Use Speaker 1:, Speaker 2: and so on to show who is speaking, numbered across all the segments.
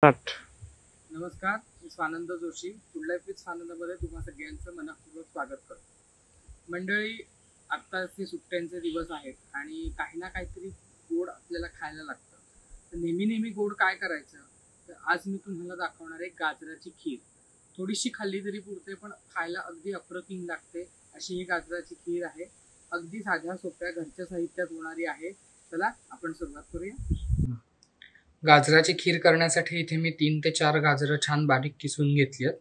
Speaker 1: नमस्कार, मी Swanand Joshi. Food life with स्वानंदमध्ये तुम्हा सगळ्यांचं मनपूर्वक स्वागत करतो. मंडळी, आत्ताचे सुट्ट्यांचे दिवस आहेत आणि काही ना काहीतरी गोड आपल्याला खायला लागतं. तर नेहमी गोड काय करायचं, तर आज मी तुम्हाला दाखवणार आहे गाजराची खीर. थोडीशी खाल्ली तरी पुरते, पण खायला अगदी अप्रतिम लागते अशी ही गाजराची खीर आहे. अगदी साध्या सोप्या घरच्या साहित्यात होणारी आहे. चला आपण सुरुवात करूया. गाजराची खीर करण्यासाठी इथे मी 3 ते 4 गाजरं छान बारीक किसून घेतली आहेत.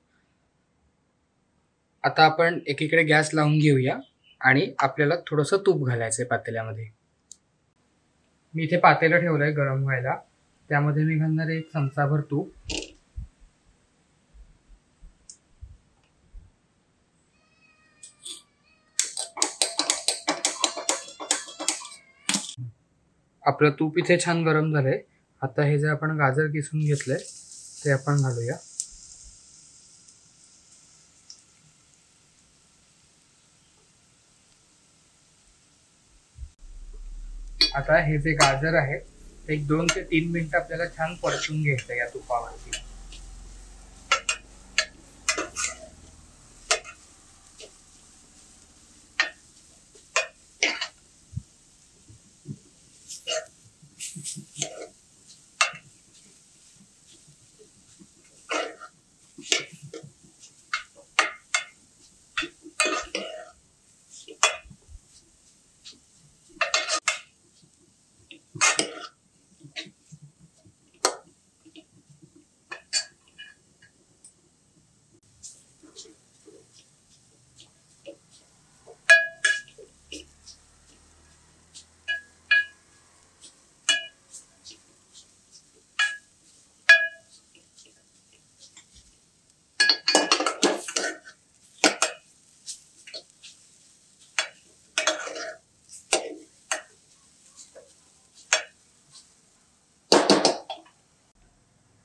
Speaker 1: आता आपण एकीकडे गॅस लावून घेऊया आणि आपल्याला थोडंसं तूप घालायचंय पातेल्यामध्ये. मी इथे पातेलं ठेवलंय गरम व्हायला. त्यामध्ये मी घालणार आहे 1 चमचाभर तूप. आपलं तूप इथे छान गरम झालंय. आता हे जे आपण गाजर किसून घेतलंय ते आपण घालूया. आता हे जे गाजर आहे ते 2 ते 3 मिनिटं आपल्याला छान परतून घ्यायचं या तुपावरती.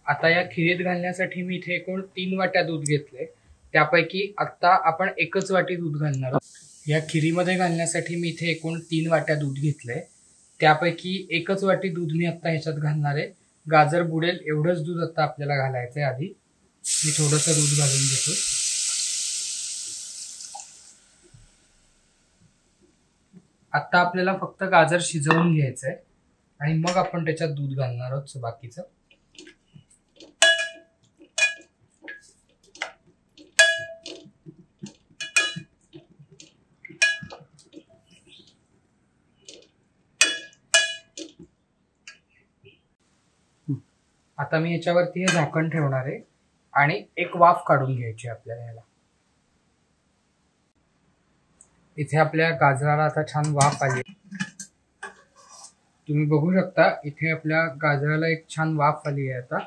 Speaker 1: आता या खिरीत घालण्यासाठी मी इथे एकूण 3 वाट्या दूध घेतले. त्यापैकी आता आपण 1च वाटी दूध घालणार आहोत. या खिरीमध्ये घालण्यासाठी मी इथे एकूण 3 वाट्या दूध घेतलंय. त्यापैकी 1च वाटी दूध मी आता ह्याच्यात घालणार आहे. गाजर बुडेल एवढंच दूध आता आपल्याला घालायचंय. आधी मी थोडंसं दूध घालून घेतो. आता आपल्याला फक्त गाजर शिजवून घ्यायचंय आणि मग आपण त्याच्यात दूध घालणार आहोत बाकीचं. आता मी याच्यावरती हे झाकण ठेवणार आहे आणि एक वाफ काढून घ्यायची आपल्याला. याला इथे आपल्या गाजराला आता छान वाफ आली. तुम्ही बघू शकता इथे आपल्या गाजराला एक छान वाफ आली आहे. आता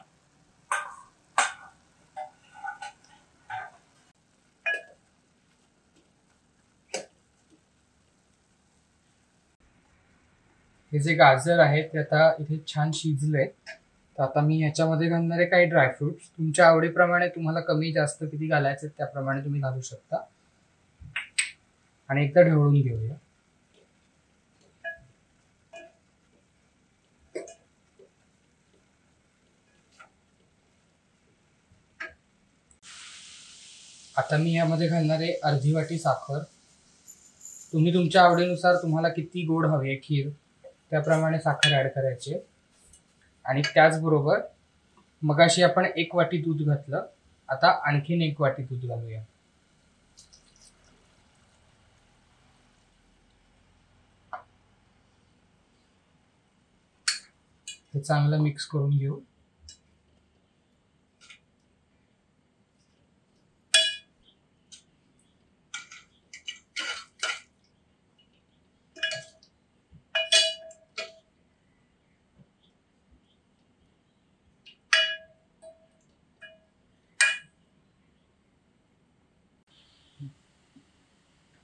Speaker 1: हे जे गाजर आहे ते आता इथे छान शिजले. तर आता मी ह्याच्यामध्ये घालणार आहे काही ड्रायफ्रुट्स. तुमच्या आवडीप्रमाणे तुम्हाला कमी जास्त किती घालायचे त्याप्रमाणे तुम्ही घालू शकता. आणि एकदा ढवळून घेऊया. आता मी यामध्ये घालणार आहे अर्धी वाटी साखर. तुम्ही तुमच्या आवडीनुसार तुम्हाला किती गोड हवी आहे खीर त्याप्रमाणे साखर ऍड करायची. आणि त्याचबरोबर मगाशी आपण 1 वाटी दूध घातलं. आता आणखीन 1 वाटी दूध घालूया. हे चांगलं मिक्स करून घेऊ.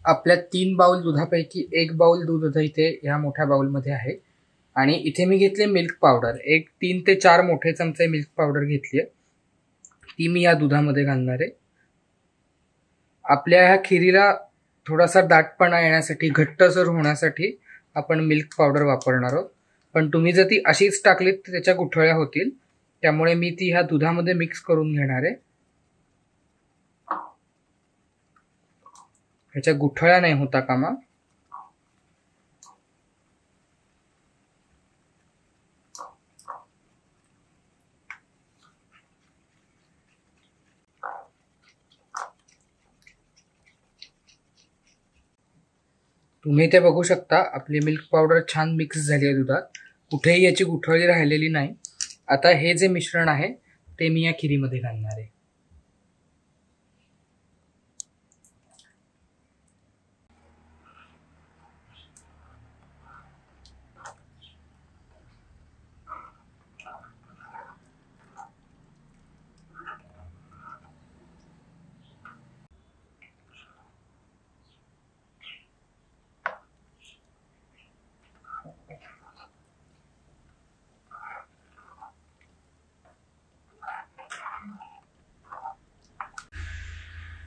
Speaker 1: आपल्या 3 बाउल दुधापैकी 1 बाउल दूध इथे या मोठ्या बाउलमध्ये आहे. आणि इथे मी घेतले मिल्क पावडर. 3 ते 4 मोठे चमचे मिल्क पावडर घेतली. ती मी या दुधामध्ये घालणार आहे. आपल्या ह्या खिरीला थोडासा दाटपणा येण्यासाठी, घट्टसर होण्यासाठी आपण मिल्क पावडर वापरणार आहोत. पण तुम्ही जर ती अशीच टाकलीत तर त्याच्या गुठळ्या होतील. त्यामुळे मी ती ह्या दुधामध्ये मिक्स करून घेणार आहे. ह्याच्या गुठळ्या नाही होता कामा. तुम्ही ते बघू शकता, आपली मिल्क पावडर छान मिक्स झाली आहे दुधात. कुठेही याची गुठळी राहिलेली नाही. आता हे जे मिश्रण आहे ते मी या खिरीमध्ये घालणार आहे.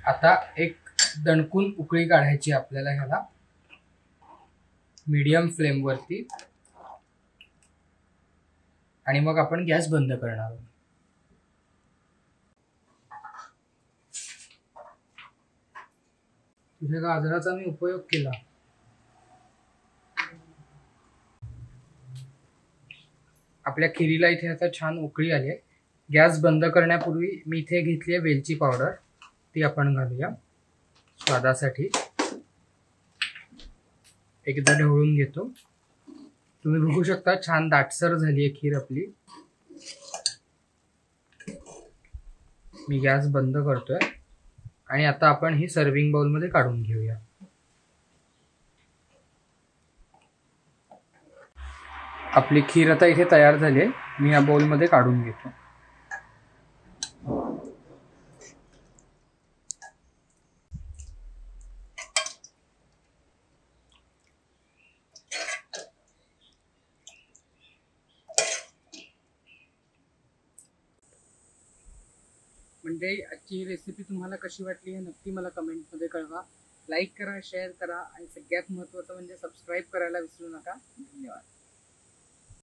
Speaker 1: आता एक दणकून उकळी काढायची आपल्याला ह्याला मीडियम फ्लेम वरती, आणि मग आपण गॅस बंद करणार आहोत. तुझ्या गाजराचा मी उपयोग केला. आपल्या खिरीला इथे आता छान उकळी आली आहे. गॅस बंद करण्यापूर्वी मी इथे घेतली आहे वेलची पावडर, ती आपण घालूया स्वादासाठी. एकदा ढवळून घेतो. तुम्ही बघू शकता छान दाटसर झाली आहे खीर आपली. मी गॅस बंद करतोय आणि आता आपण ही सर्विंग बाउल मध्ये काढून घेऊया. आपली खीर आता इथे तयार झाली आहे. मी या बाउल मध्ये काढून घेतो. म्हणजे आजची ही रेसिपी तुम्हाला कशी वाटली हे नक्की मला कमेंटमध्ये कळवा. लाईक करा, शेअर करा आणि सगळ्यात महत्त्वाचं म्हणजे सबस्क्राईब करायला विसरू नका. धन्यवाद.